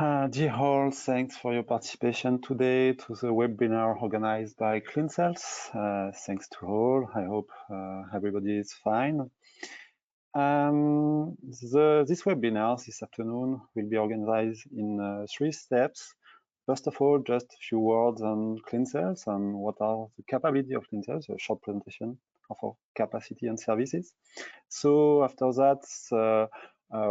Dear all, thanks for your participation today to the webinar organized by CleanCells. Thanks to all. I hope everybody is fine. This webinar this afternoon will be organized in 3 steps. First of all, just a few words on CleanCells and what are the capabilities of CleanCells, a short presentation of our capacity and services. So after that,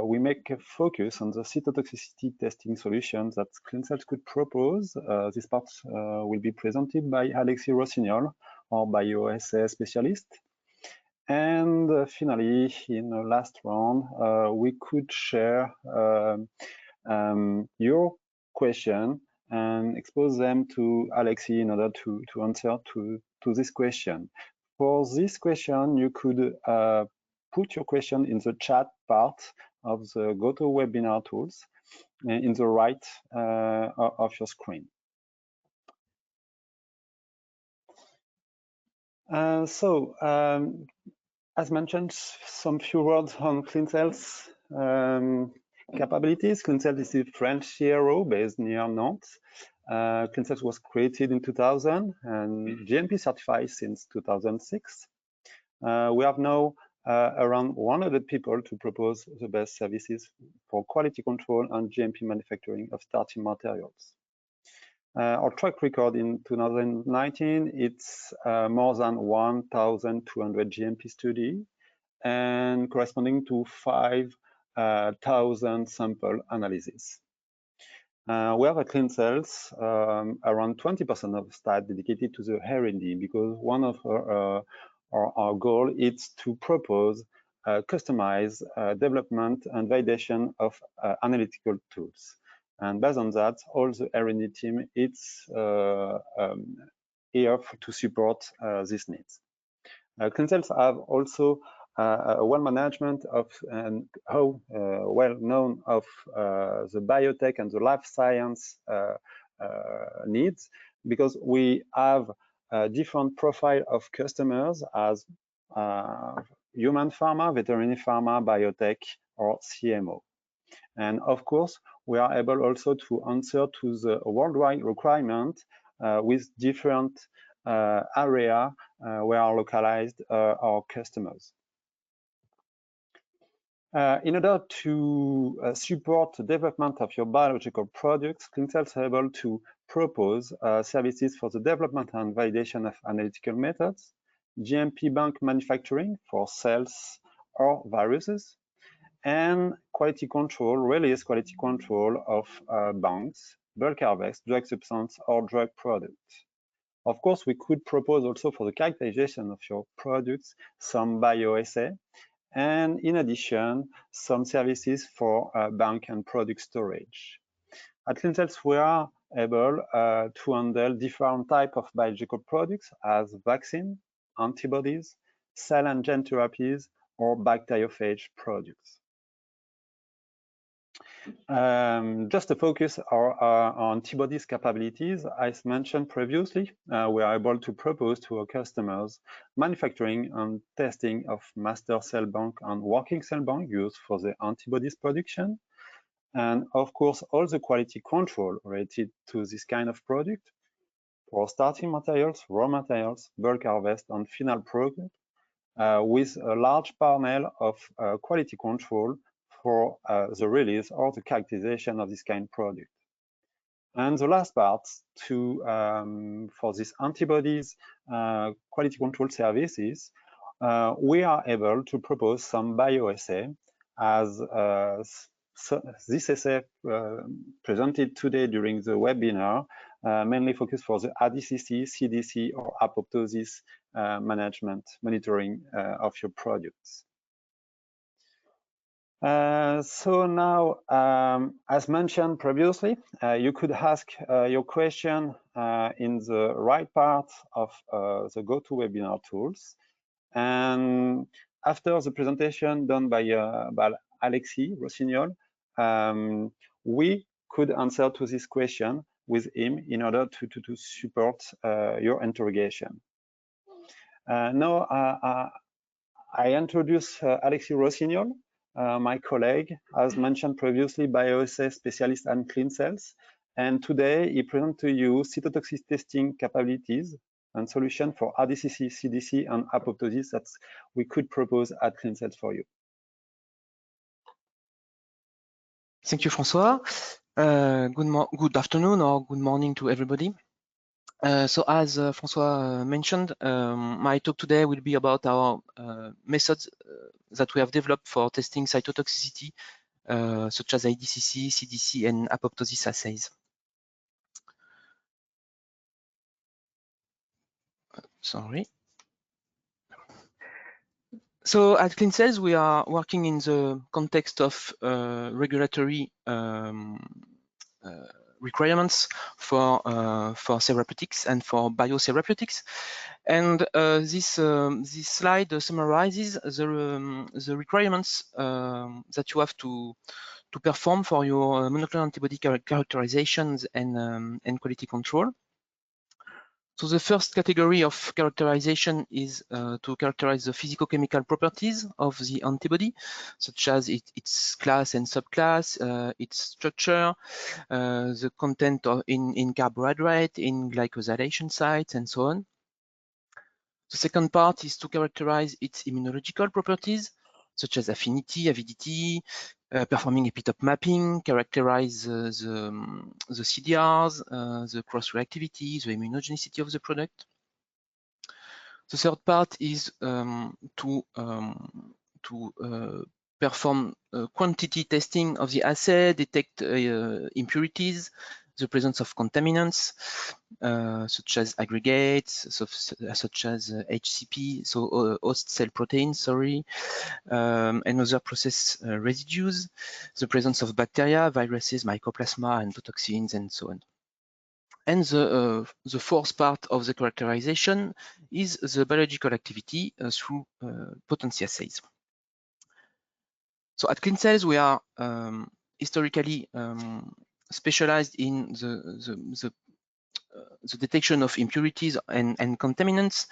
we make a focus on the cytotoxicity testing solutions that CleanCells could propose. This part will be presented by Alexis Rossignol, our bioassay specialist. And finally, in the last round, we could share your question and expose them to Alexis in order to answer to this question. For this question, you could put your question in the chat part of the GoToWebinar tools in the right of your screen. As mentioned, some few words on CleanCells capabilities. CleanCells is a French CRO based near Nantes. CleanCells was created in 2000 and GMP certified since 2006. We have now around 100 people to propose the best services for quality control and GMP manufacturing of starting materials. Our track record in 2019, it's more than 1,200 GMP studies and corresponding to 5,000 sample analyses. We have at CleanCells around 20% of staff dedicated to the R&D because one of our goal is to propose customized development and validation of analytical tools. And based on that, all the R&D team is here to support these needs. CleanCells have also well management of and how well known of the biotech and the life science needs, because we have a different profile of customers as human pharma, veterinary pharma, biotech, or CMO. And of course, we are able also to answer to the worldwide requirement with different area where are localized our customers. In order to support the development of your biological products, CleanCells are able to propose services for the development and validation of analytical methods, GMP bank manufacturing for cells or viruses, and quality control, release quality control of banks, bulk harvest, drug substance, or drug products. Of course, we could propose also for the characterization of your products some bioassay, and in addition, some services for bank and product storage. At CleanCells, we are able to handle different types of biological products as vaccine, antibodies, cell and gene therapies, or bacteriophage products. Just to focus our antibodies capabilities, as mentioned previously, we are able to propose to our customers manufacturing and testing of master cell bank and working cell bank used for the antibodies production. And of course, all the quality control related to this kind of product for starting materials, raw materials, bulk harvest, and final product with a large panel of quality control for the release or the characterization of this kind of product. And the last part for these antibodies quality control services, we are able to propose some bioassay as this essay presented today during the webinar, mainly focused for the ADCC, CDC, or apoptosis management monitoring of your products. So now, as mentioned previously, you could ask your question in the right part of the GoToWebinar tools. And after the presentation done by Alexis Rossignol, we could answer to this question with him in order to support your interrogation. Now, I introduce Alexis Rossignol. my colleague, as mentioned previously, bioassay specialist and clean cells. And today he presents to you cytotoxic testing capabilities and solution for RDCC, CDC, and apoptosis that we could propose at Clean Cells for you. Thank you, François. Good afternoon or good morning to everybody. So as François mentioned, my talk today will be about our methods that we have developed for testing cytotoxicity, such as ADCC, CDC, and apoptosis assays. Sorry. So at Clean Cells, we are working in the context of regulatory requirements for therapeutics and for biotherapeutics, and this slide summarizes the requirements that you have to perform for your monoclonal antibody characterizations and quality control. So the first category of characterization is to characterize the physicochemical properties of the antibody, such as its class and subclass, its structure, the content in carbohydrate, in glycosylation sites, and so on. The second part is to characterize its immunological properties, such as affinity, avidity, performing epitope mapping, characterize the CDRs, the cross-reactivity, the immunogenicity of the product. The third part is to perform quantity testing of the assay, detect impurities, the presence of contaminants, such as aggregates, such as HCP, so host cell proteins, sorry, and other process residues, the presence of bacteria, viruses, mycoplasma, and endotoxins, and so on. And the fourth part of the characterization is the biological activity through potency assays. So at Clean Cells, we are historically specialized in the detection of impurities and contaminants,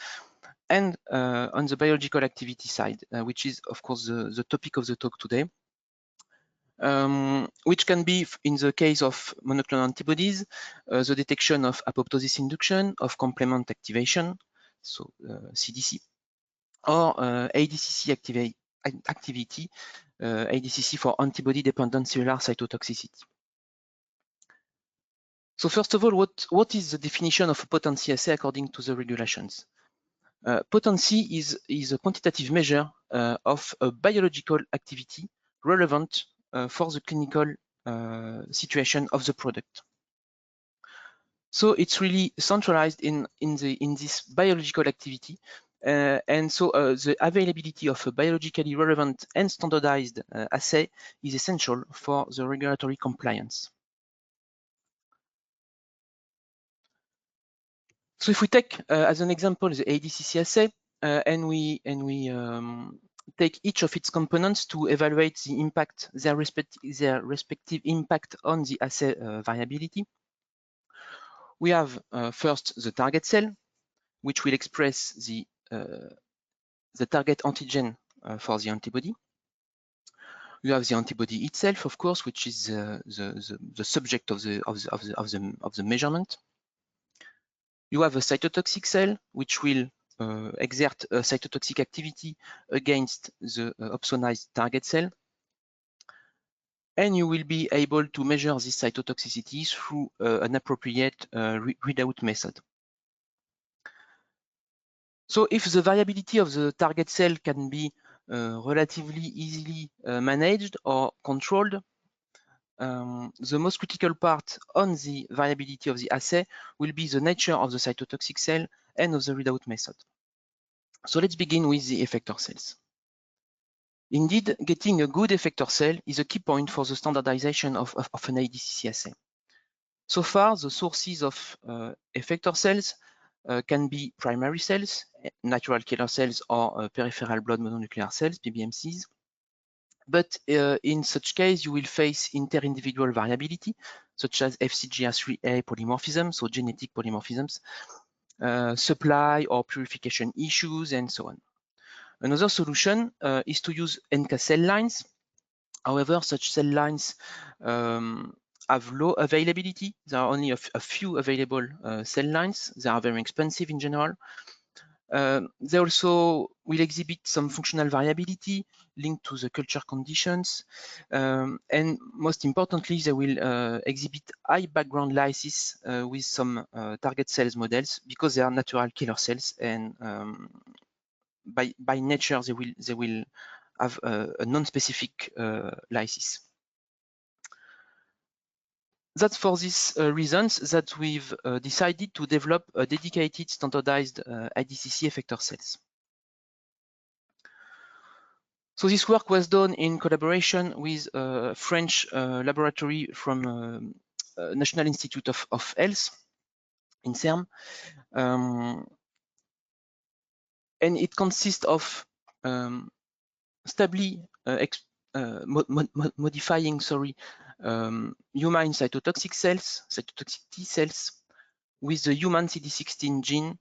and on the biological activity side, which is, of course, the topic of the talk today, which can be, in the case of monoclonal antibodies, the detection of apoptosis induction, of complement activation, so CDC, or ADCC activity, ADCC for antibody-dependent cellular cytotoxicity. So first of all, what is the definition of a potency assay according to the regulations? Potency is a quantitative measure of a biological activity relevant for the clinical situation of the product. So it's really centralized in this biological activity, and so the availability of a biologically relevant and standardized assay is essential for the regulatory compliance. So if we take as an example the ADCC assay, and we take each of its components to evaluate the impact, their respective impact on the assay variability. We have first the target cell, which will express the target antigen for the antibody. You have the antibody itself, of course, which is the subject of the measurement. You have a cytotoxic cell, which will exert a cytotoxic activity against the opsonized target cell. And you will be able to measure this cytotoxicity through an appropriate readout method. So if the variability of the target cell can be relatively easily managed or controlled, the most critical part on the variability of the assay will be the nature of the cytotoxic cell and of the readout method. So let's begin with the effector cells. Indeed, getting a good effector cell is a key point for the standardization of an ADCC assay. So far, the sources of effector cells can be primary cells, natural killer cells, or peripheral blood mononuclear cells, PBMCs. But in such case, you will face inter-individual variability, such as FCGR3A polymorphism, so genetic polymorphisms, supply or purification issues, and so on. Another solution is to use NK cell lines However, such cell lines have low availability. There are only a few available cell lines. They are very expensive in general. They also will exhibit some functional variability linked to the culture conditions. And most importantly, they will exhibit high background lysis with some target cells models because they are natural killer cells, and by nature they will have a non-specific lysis. That's for these reasons that we've decided to develop a dedicated standardized IDCC effector cells. So this work was done in collaboration with a French laboratory from National Institute of Health in CERN. And it consists of stably modifying human cytotoxic cells, cytotoxic T cells, with the human CD16 gene,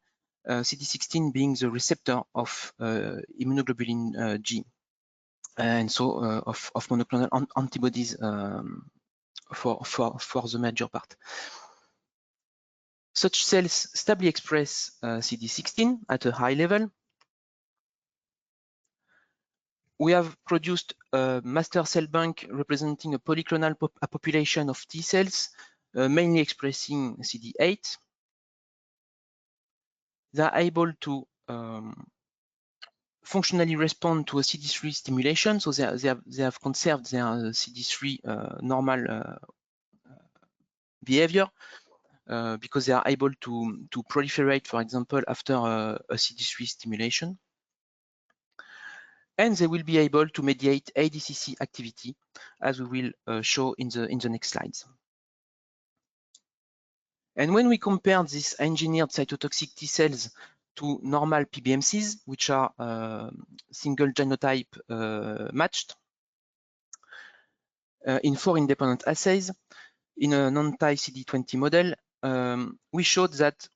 CD16 being the receptor of immunoglobulin G, and so of monoclonal antibodies for the major part. Such cells stably express CD16 at a high level. We have produced a master cell bank representing a polyclonal population of T cells, mainly expressing CD8. They are able to functionally respond to a CD3 stimulation, so they have conserved their CD3 normal behavior because they are able to proliferate, for example, after a CD3 stimulation. And they will be able to mediate ADCC activity, as we will show in the next slides. And when we compare these engineered cytotoxic T cells to normal PBMCs, which are single genotype matched in 4 independent assays, in a non-anti-CD20 model, we showed that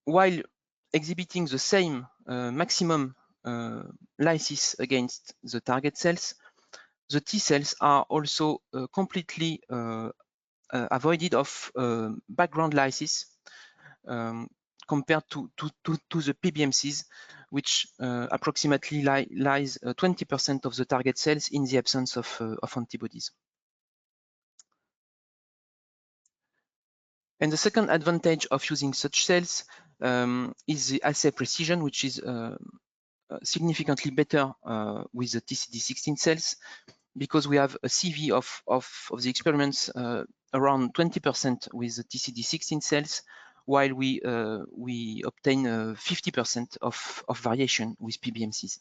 while exhibiting the same maximum lysis against the target cells, the T cells are also completely avoided of background lysis compared to the PBMCs, which approximately lies 20% of the target cells in the absence of antibodies. And the second advantage of using such cells is the assay precision, which is significantly better with the TCD16 cells, because we have a CV of the experiments around 20% with the TCD16 cells, while we obtain 50% of variation with PBMCs.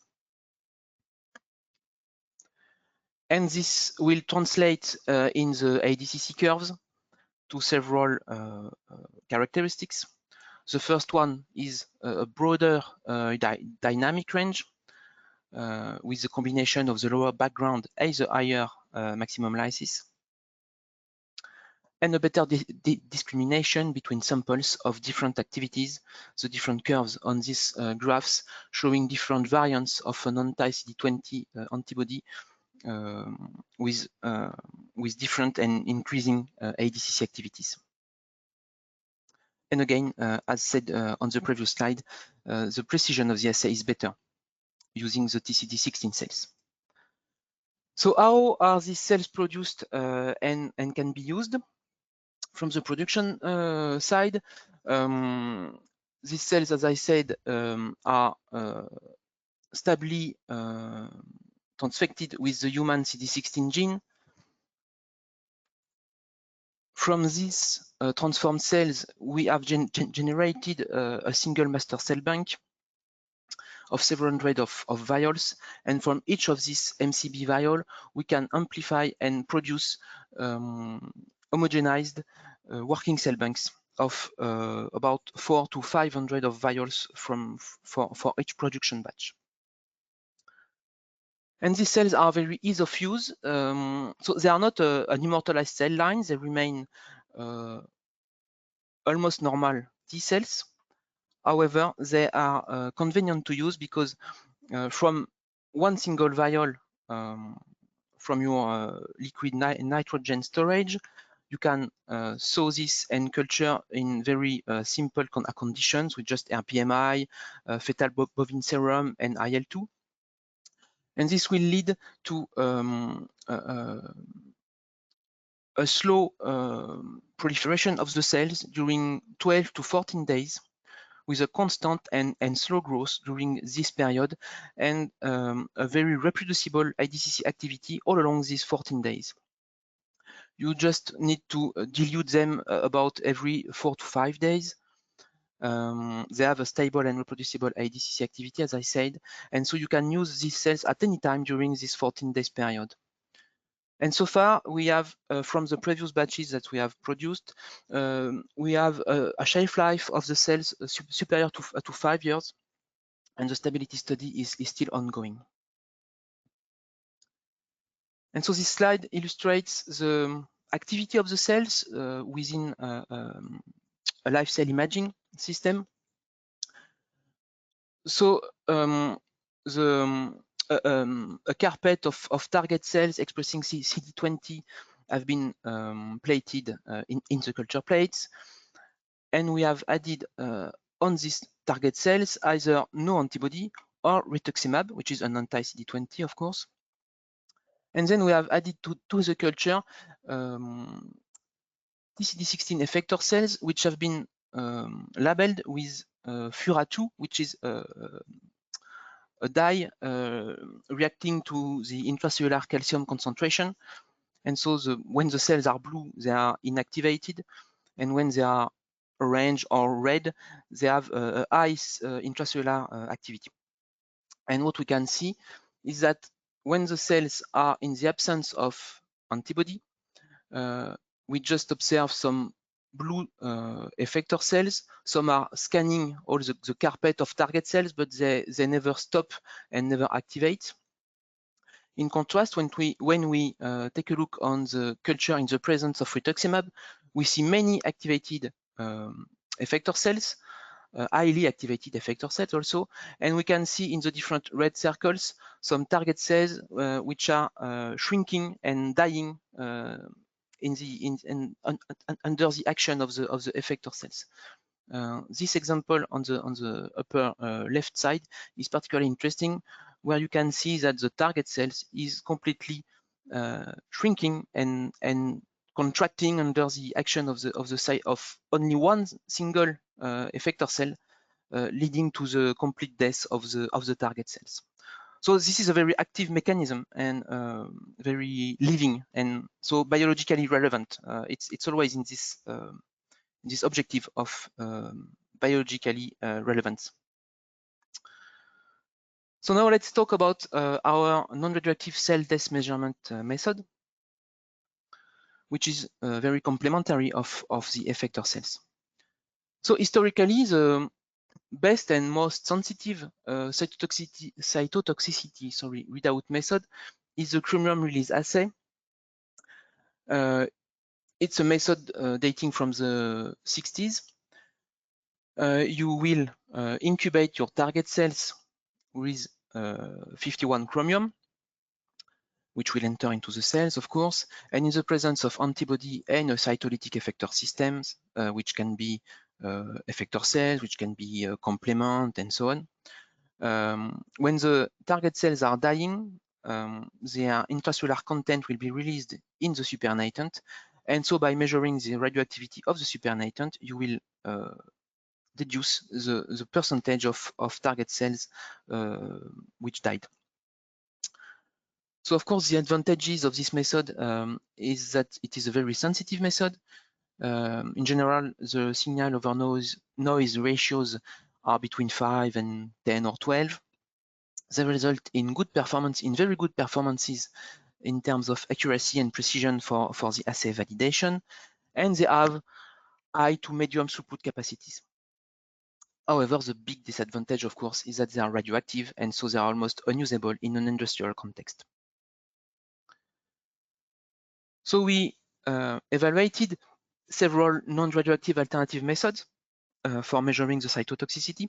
And this will translate in the ADCC curves to several characteristics. The first one is a broader dynamic range with the combination of the lower background and the higher maximum lysis, and a better discrimination between samples of different activities. The different curves on these graphs showing different variants of an anti-CD20 antibody with different and increasing ADCC activities. And again, as said on the previous slide, the precision of the assay is better using the TCD16 cells. So how are these cells produced and can be used? From the production side, these cells, as I said, are stably transfected with the human CD16 gene. From these transformed cells, we have generated a single master cell bank of several hundred of vials, and from each of these MCB vial, we can amplify and produce homogenized working cell banks of about 400 to 500 of vials for each production batch. And these cells are very easy of use. So they are not an immortalized cell line. They remain almost normal T cells. However, they are convenient to use because from one single vial from your liquid nitrogen storage. You can sow this and culture in very simple conditions with just RPMI, fetal bovine serum, and IL-2. And this will lead to a slow proliferation of the cells during 12 to 14 days, with a constant and slow growth during this period, and a very reproducible IDCC activity all along these 14 days. You just need to dilute them about every 4 to 5 days. They have a stable and reproducible IDCC activity, as I said, and so you can use these cells at any time during this 14 days period. And so far, we have, from the previous batches that we have produced, we have a shelf life of the cells superior to 5 years, and the stability study is still ongoing. And so this slide illustrates the activity of the cells within a live cell imaging system. So a carpet of target cells expressing CD20 have been plated in the culture plates, and we have added on these target cells either no antibody or rituximab, which is an anti-CD20, of course. And then we have added to the culture TCD16 effector cells, which have been labeled with FURA2, which is a dye reacting to the intracellular calcium concentration. And so when the cells are blue, they are inactivated, and when they are orange or red, they have a high intracellular activity. And what we can see is that when the cells are in the absence of antibody, we just observe some blue effector cells. Some are scanning all the carpet of target cells, but they never stop and never activate. In contrast, when we take a look on the culture in the presence of rituximab, we see many activated effector cells, highly activated effector cells also, and we can see in the different red circles some target cells which are shrinking and dying under the action of the effector cells. This example on the upper left side is particularly interesting, where you can see that the target cells is completely shrinking and contracting under the action of the site of only one single effector cell, leading to the complete death of the target cells. So this is a very active mechanism and very living, and so biologically relevant. It's always in this objective of biologically relevance. So now let's talk about our non-radioactive cell death measurement method, which is very complementary of the effector cells. So historically, the best and most sensitive cytotoxicity readout method is the chromium release assay. It's a method dating from the 60s. You will incubate your target cells with 51 chromium, which will enter into the cells, of course, and in the presence of antibody and a cytolytic effector systems, which can be effector cells, which can be complement, and so on. When the target cells are dying, their intracellular content will be released in the supernatant, and so by measuring the radioactivity of the supernatant, you will deduce the percentage of target cells which died. So of course, the advantages of this method is that it is a very sensitive method. In general, the signal over noise ratios are between 5 and 10 or 12. They result in good performance, in very good performances in terms of accuracy and precision for the assay validation, and they have high to medium throughput capacities. However, the big disadvantage, of course, is that they are radioactive, and so they are almost unusable in an industrial context. So we evaluated several non-radioactive alternative methods for measuring the cytotoxicity.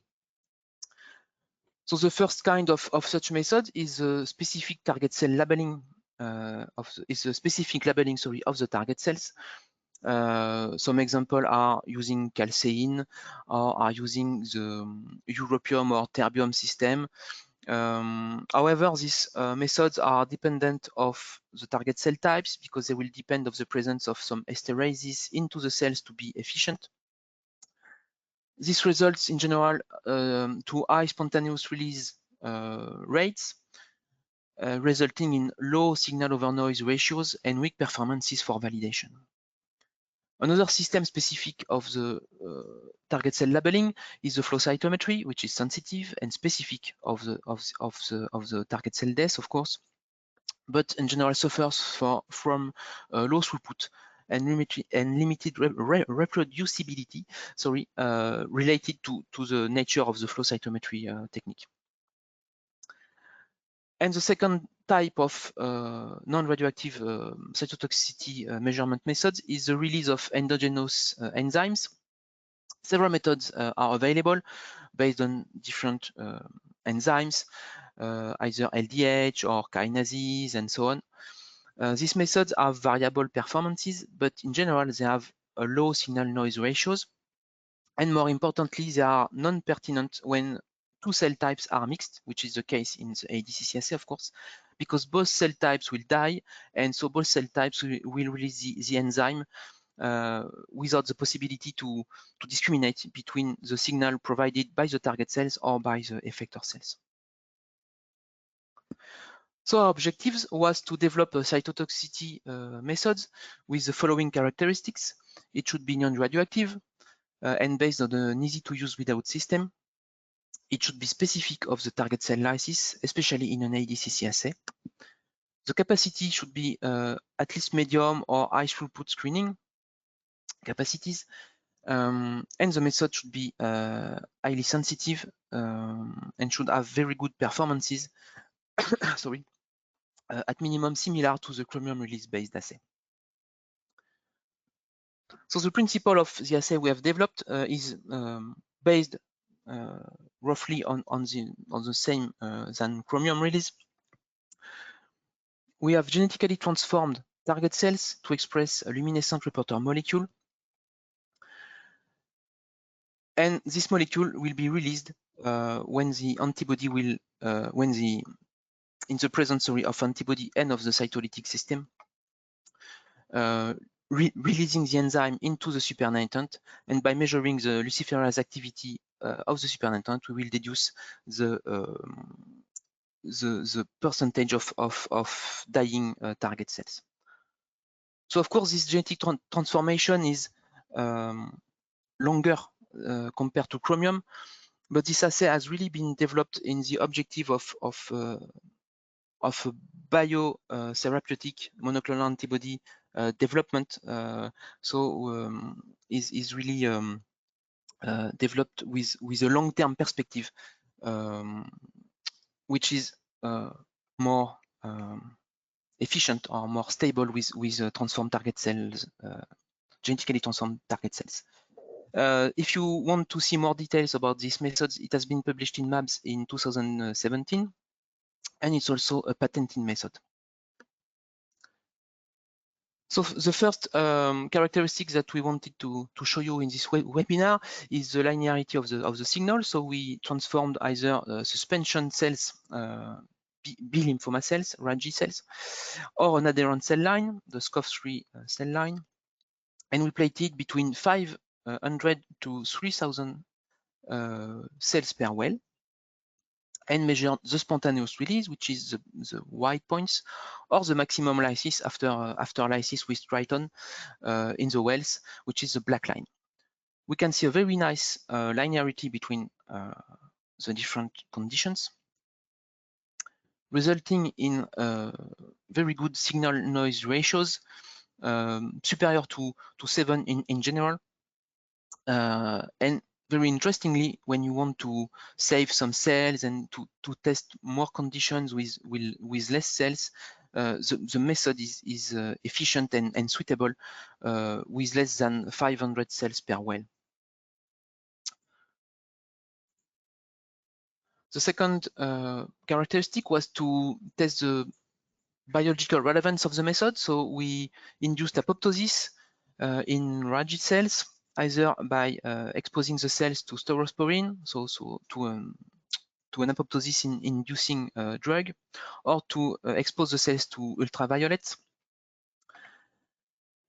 So the first kind of such method is a specific target cell labeling of the target cells. Some examples are using calcein or are using the europium or terbium system. However, these methods are dependent of the target cell types because they will depend of the presence of some esterases into the cells to be efficient. This results in general to high spontaneous release rates, resulting in low signal over noise ratios and weak performances for validation. Another system specific of the target cell labeling is the flow cytometry, which is sensitive and specific of the target cell death, of course, but in general suffers from low throughput and limited reproducibility, related to the nature of the flow cytometry technique. And the second type of non-radioactive cytotoxicity measurement methods is the release of endogenous enzymes. Several methods are available based on different enzymes, either LDH or kinases and so on. These methods have variable performances, but in general, they have a low signal noise ratios. And more importantly, they are non-pertinent when two cell types are mixed, which is the case in the ADCC assay, of course, because both cell types will die, and so both cell types will release the enzyme without the possibility to discriminate between the signal provided by the target cells or by the effector cells. So our objectives was to develop a cytotoxicity methods with the following characteristics. It should be non-radioactive and based on an easy-to-use readout system. It should be specific of the target cell lysis, especially in an ADCC assay. The capacity should be at least medium or high throughput screening capacities. And the method should be highly sensitive and should have very good performances sorry, at minimum similar to the chromium release-based assay. So the principle of the assay we have developed is based roughly on the same than chromium release. We have genetically transformed target cells to express a luminescent reporter molecule, and this molecule will be released when the antibody will in the presence of antibody and of the cytolytic system, releasing the enzyme into the supernatant, and by measuring the luciferase activity of the supernatant, we will deduce the percentage of dying target cells. So of course, this genetic transformation is longer compared to chromium, but this assay has really been developed in the objective of a biotherapeutic monoclonal antibody development. Is really developed with a long-term perspective, which is more efficient or more stable with transformed target cells, genetically transformed target cells. If you want to see more details about these methods, it has been published in MABS in 2017, and it's also a patented method. So the first characteristic that we wanted to show you in this webinar is the linearity of the signal. So we transformed either suspension cells, B lymphoma cells, RAG cells, or an adherent cell line, the SCOF3 cell line, and we plated between 500 to 3,000 cells per well, and measured the spontaneous release, which is the white points, or the maximum lysis after lysis with Triton in the wells, which is the black line. We can see a very nice linearity between the different conditions, resulting in very good signal noise ratios, superior to 7 in general, and very interestingly, when you want to save some cells and to test more conditions with less cells, the method is efficient and suitable with less than 500 cells per well. The second characteristic was to test the biological relevance of the method. So we induced apoptosis in rigid cells, either by exposing the cells to staurosporine, so to an apoptosis inducing drug, or to expose the cells to ultraviolet.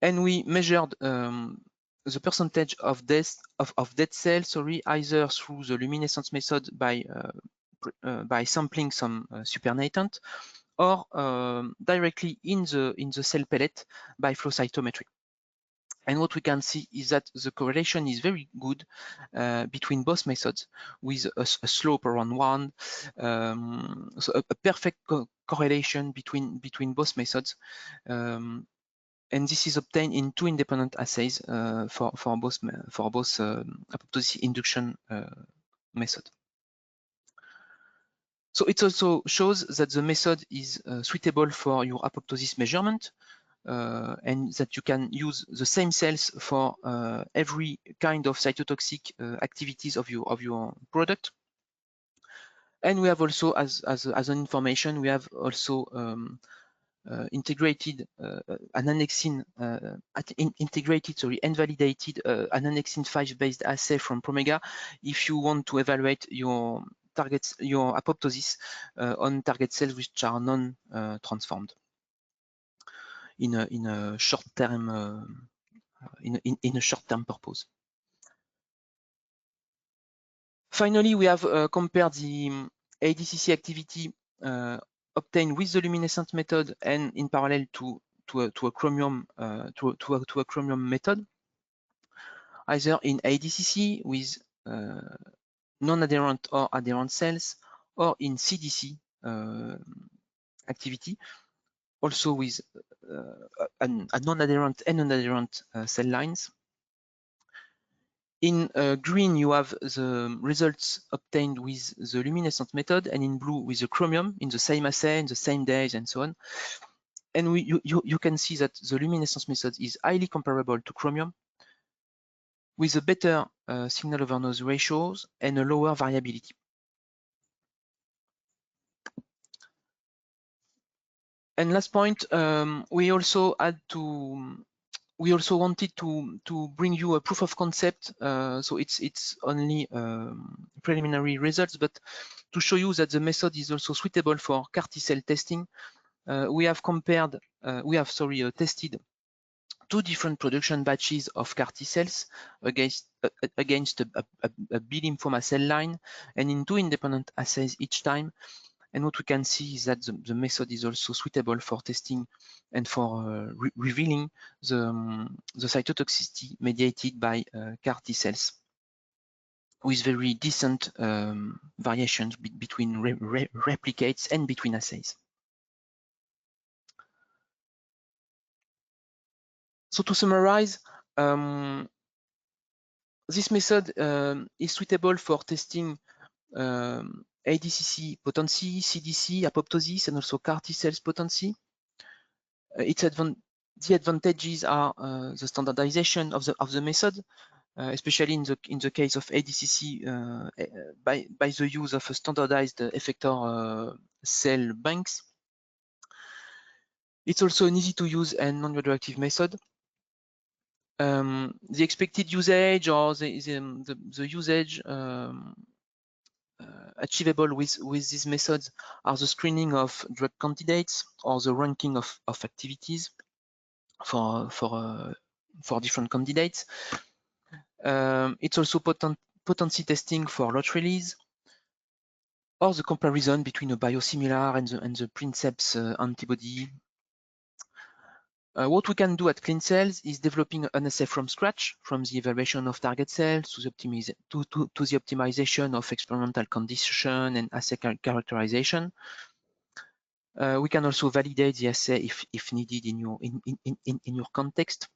And we measured the percentage of dead cells, either through the luminescence method by sampling some supernatant, or directly in the cell pellet by flow cytometry. And what we can see is that the correlation is very good between both methods, with a slope around 1, so a perfect correlation between both methods. And this is obtained in 2 independent assays for both apoptosis induction method. So it also shows that the method is suitable for your apoptosis measurement, and that you can use the same cells for every kind of cytotoxic activities of your product. And we have also, as an information, we have also integrated an annexin, and validated an annexin 5 based assay from Promega if you want to evaluate your targets, your apoptosis on target cells which are non-transformed in a short term in a short term purpose. Finally, we have compared the ADCC activity obtained with the luminescent method and in parallel to a chromium method, either in ADCC with non-adherent or adherent cells, or in CDC activity, also with a non-adherent and non-adherent cell lines. In green, you have the results obtained with the luminescent method, and in blue with the chromium in the same assay, in the same days, and so on. And you can see that the luminescence method is highly comparable to chromium, with a better signal over noise ratios and a lower variability. And last point, we also wanted to bring you a proof of concept. So it's only preliminary results, but to show you that the method is also suitable for CAR T-cell testing. We have tested 2 different production batches of CAR T-cells against a B lymphoma cell line, and in 2 independent assays each time. And what we can see is that the method is also suitable for testing and for revealing the cytotoxicity mediated by CAR T cells, with very decent variations between replicates and between assays. So to summarize, this method is suitable for testing ADCC potency, CDC, apoptosis, and also CAR T cells potency. The advantages are the standardization of the method, especially in the case of ADCC, by the use of a standardized effector cell banks. It's also an easy to use and non-radioactive method. The expected usage, or the usage achievable with these methods, are the screening of drug candidates or the ranking of activities for different candidates. It's also potency testing for lot release, or the comparison between a biosimilar and the Princeps antibody. What we can do at CleanCells is developing an assay from scratch, from the evaluation of target cells to the optimization of experimental condition and assay characterization. We can also validate the assay if needed in your context.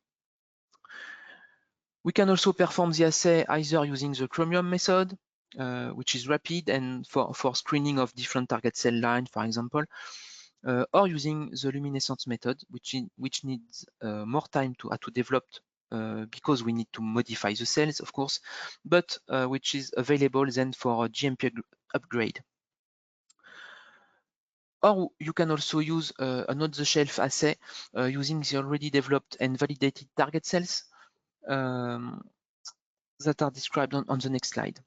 We can also perform the assay either using the chromium method, which is rapid and for screening of different target cell lines, for example, or using the luminescence method, which needs more time to develop because we need to modify the cells, of course, but which is available then for a GMP upgrade Or you can also use an off-the-shelf assay using the already developed and validated target cells that are described on the next slide.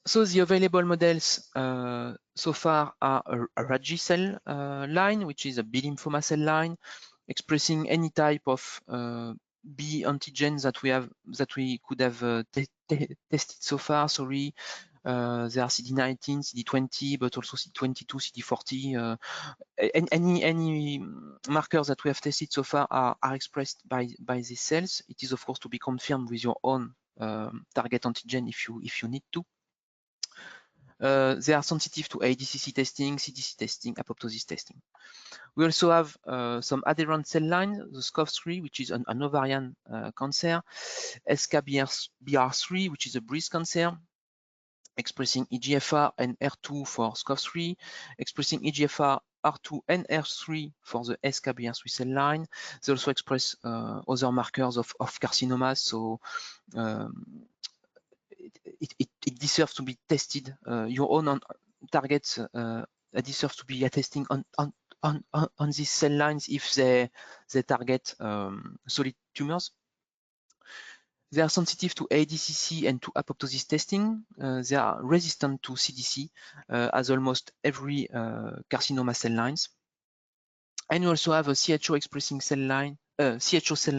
So the available models so far are a Raji cell line, which is a B lymphoma cell line, expressing any type of B antigens that we could have tested so far. Sorry, there are CD19, CD20, but also CD22, CD40. Any markers that we have tested so far are expressed by these cells. It is of course to be confirmed with your own target antigen if you need to. They are sensitive to ADCC testing, CDC testing, apoptosis testing. We also have some adherent cell lines, the SCOF3, which is an ovarian cancer, SKBR3, which is a breast cancer, expressing EGFR and HER2 for SCOF3, expressing EGFR, HER2 and HER3 for the SKBR3 cell line. They also express other markers of carcinomas, so it deserves to be tested. Your own targets deserve to be testing on these cell lines if they target solid tumors. They are sensitive to ADCC and to apoptosis testing. They are resistant to CDC, as almost every carcinoma cell lines. And you also have a CHO expressing cell line, expressing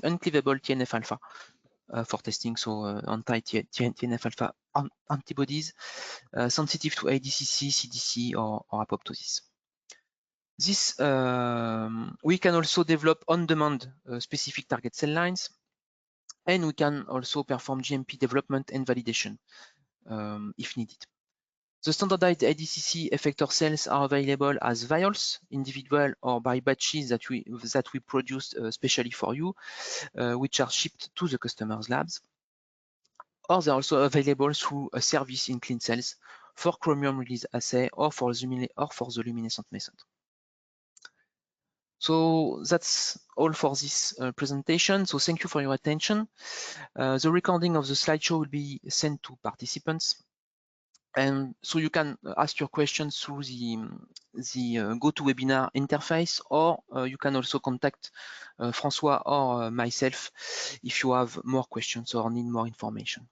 uncleavable TNF-alpha. For testing, so anti-TNF-alpha antibodies sensitive to ADCC, CDC, or apoptosis. This we can also develop on-demand specific target cell lines, and we can also perform GMP development and validation if needed. The standardized ADCC effector cells are available as vials, individual or by batches that we produced specially for you, which are shipped to the customer's labs. Or they're also available through a service in Clean Cells for chromium release assay or for the luminescent method. So that's all for this presentation. So thank you for your attention. The recording of the slideshow will be sent to participants. And so you can ask your questions through the GoToWebinar interface, or you can also contact François or myself if you have more questions or need more information.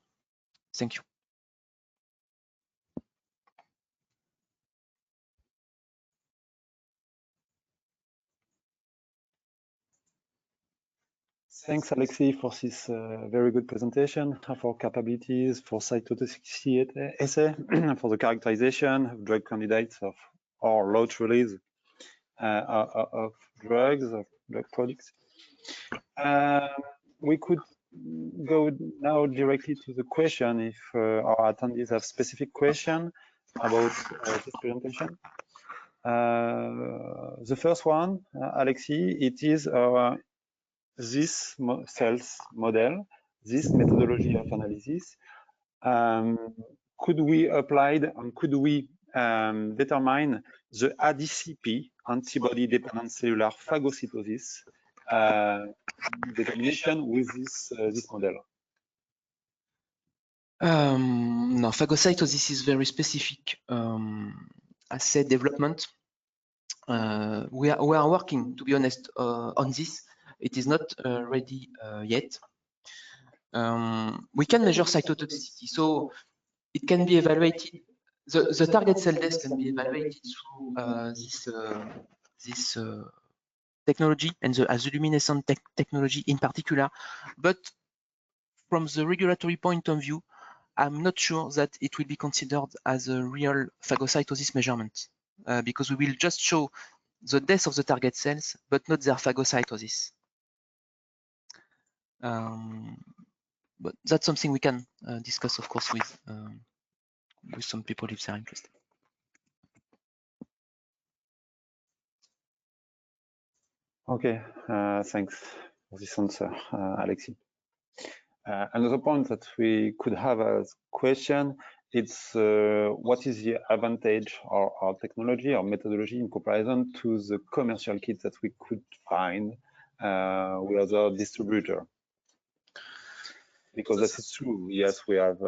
Thank you. Thanks, Alexis, for this very good presentation for capabilities for cytotoxicity assay, for the characterization of drug candidates or lot release of drug products. We could go now directly to the question if our attendees have specific question about this presentation. The first one, Alexis, it is this cells model, this methodology of analysis. Could we apply and could we determine the ADCP, antibody-dependent cellular phagocytosis, determination with this model? No, phagocytosis is very specific assay development. We are working, to be honest, on this. It is not ready yet. We can measure cytotoxicity, so it can be evaluated. The target cell death can be evaluated through this technology and the luminescent technology in particular. But from the regulatory point of view, I'm not sure that it will be considered as a real phagocytosis measurement because we will just show the death of the target cells, but not their phagocytosis. But that's something we can discuss, of course, with some people if they're interested. Okay, thanks for this answer, Alexis. Another point that we could have as question, it's what is the advantage of our technology or methodology in comparison to the commercial kits that we could find with other distributor? Because that is true. Yes, we have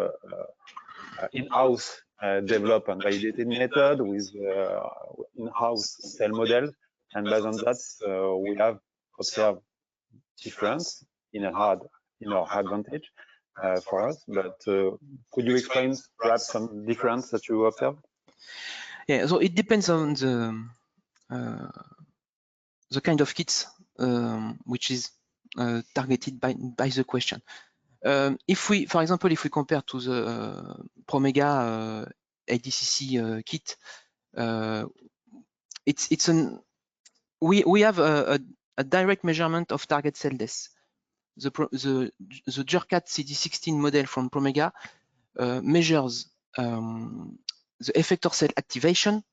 in-house develop and validated method with in-house cell model, and based on that, we have observed difference in our advantage for us. But could you explain perhaps some difference that you observed? Yeah, so it depends on the kind of kits which is targeted by the question. If we, for example, if we compare to the Promega ADCC kit, we have a direct measurement of target cell death. The JURCAT CD16 model from Promega measures the effector cell activation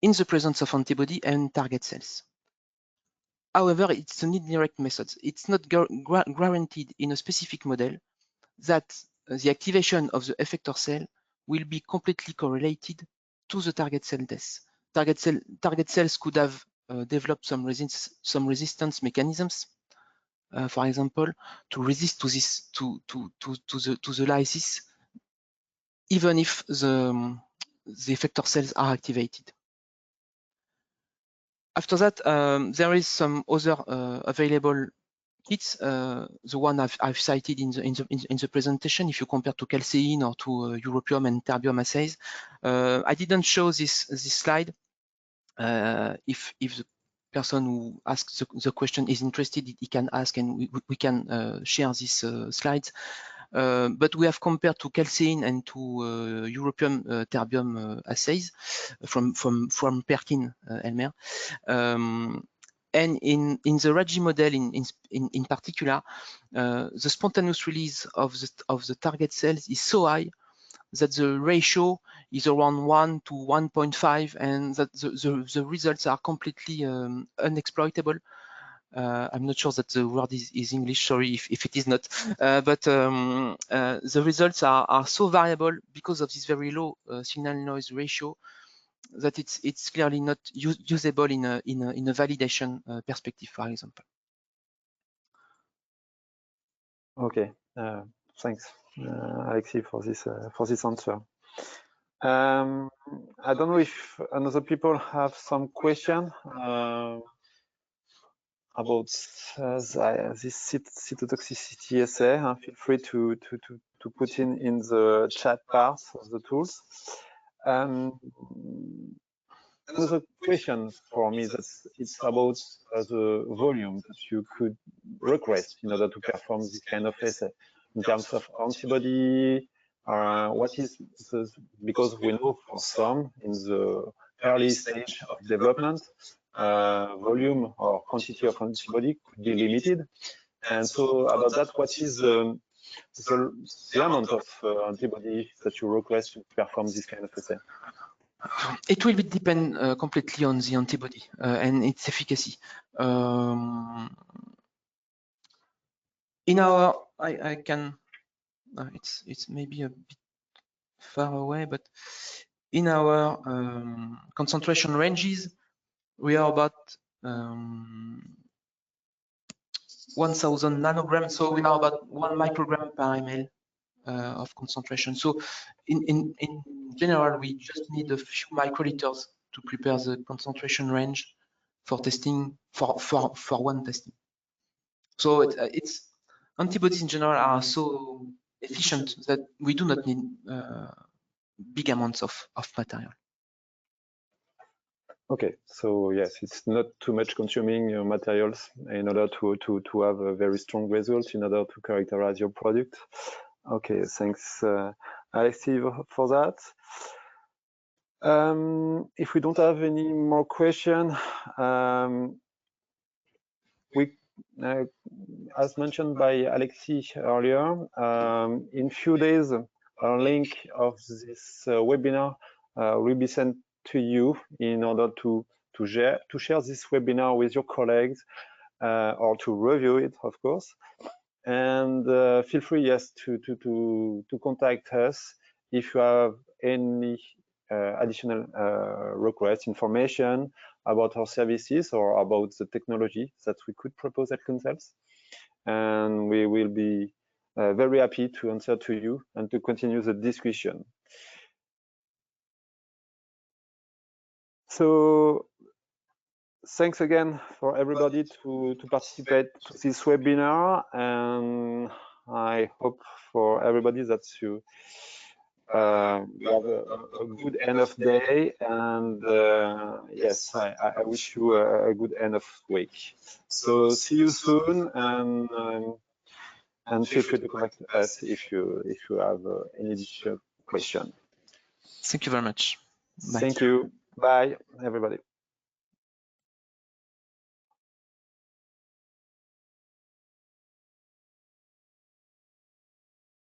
in the presence of antibody and target cells. However, it's an indirect method. It's not guaranteed in a specific model that the activation of the effector cell will be completely correlated to the target cell death. Target cells could have developed some resistance mechanisms, for example, to resist to this the lysis, even if the effector cells are activated. After that, there is some other available kits. The one I've cited in the presentation. If you compare to Calcein or to Europium and Terbium assays, I didn't show this slide. If the person who asks the question is interested, he can ask, and we can share these slides. But we have compared to Calcein and to Europium Terbium assays from Perkin Elmer. And in the RAGI model in particular, the spontaneous release of the target cells is so high that the ratio is around 1 to 1.5, and that the results are completely unexploitable. I'm not sure that the word is English, sorry if it is not, but the results are so variable because of this very low signal-noise ratio that it's clearly not usable in a validation perspective, for example. Okay, thanks, Alexis, for this answer. I don't know if other people have some question about this cytotoxicity assay. Feel free to put in the chat part of the tools. Another question for me, it's about the volume that you could request in order to perform this kind of assay in terms of antibody. What is because we know for some in the early stage of development, volume or quantity of antibody could be limited. And so about that, what is the amount of antibody that you request to perform this kind of assay? It will depend completely on the antibody and its efficacy. In our, I can, it's maybe a bit far away, but in our concentration ranges, we are about 1,000 nanograms, so we are about 1 microgram per ml of concentration. So in general, we just need a few microliters to prepare the concentration range for testing, for one testing. So it's antibodies in general are so efficient that we do not need big amounts of material. Okay, so yes, it's not too much consuming materials in order to have a very strong result in order to characterize your product. Okay, thanks, Alexis, for that. If we don't have any more questions, as mentioned by Alexis earlier, in few days, a link of this webinar will be sent to you in order to share this webinar with your colleagues or to review it, of course. And feel free, yes, to contact us if you have any additional request, information about our services or about the technology that we could propose at Concells. And we will be very happy to answer to you and to continue the discussion. So thanks again for everybody to participate to this webinar, and I hope for everybody that you have a good end of day, and yes, I wish you a good end of week. So see you soon, and feel free to contact us if you have any additional question. Thank you very much. Bye. Thank you. Bye, everybody.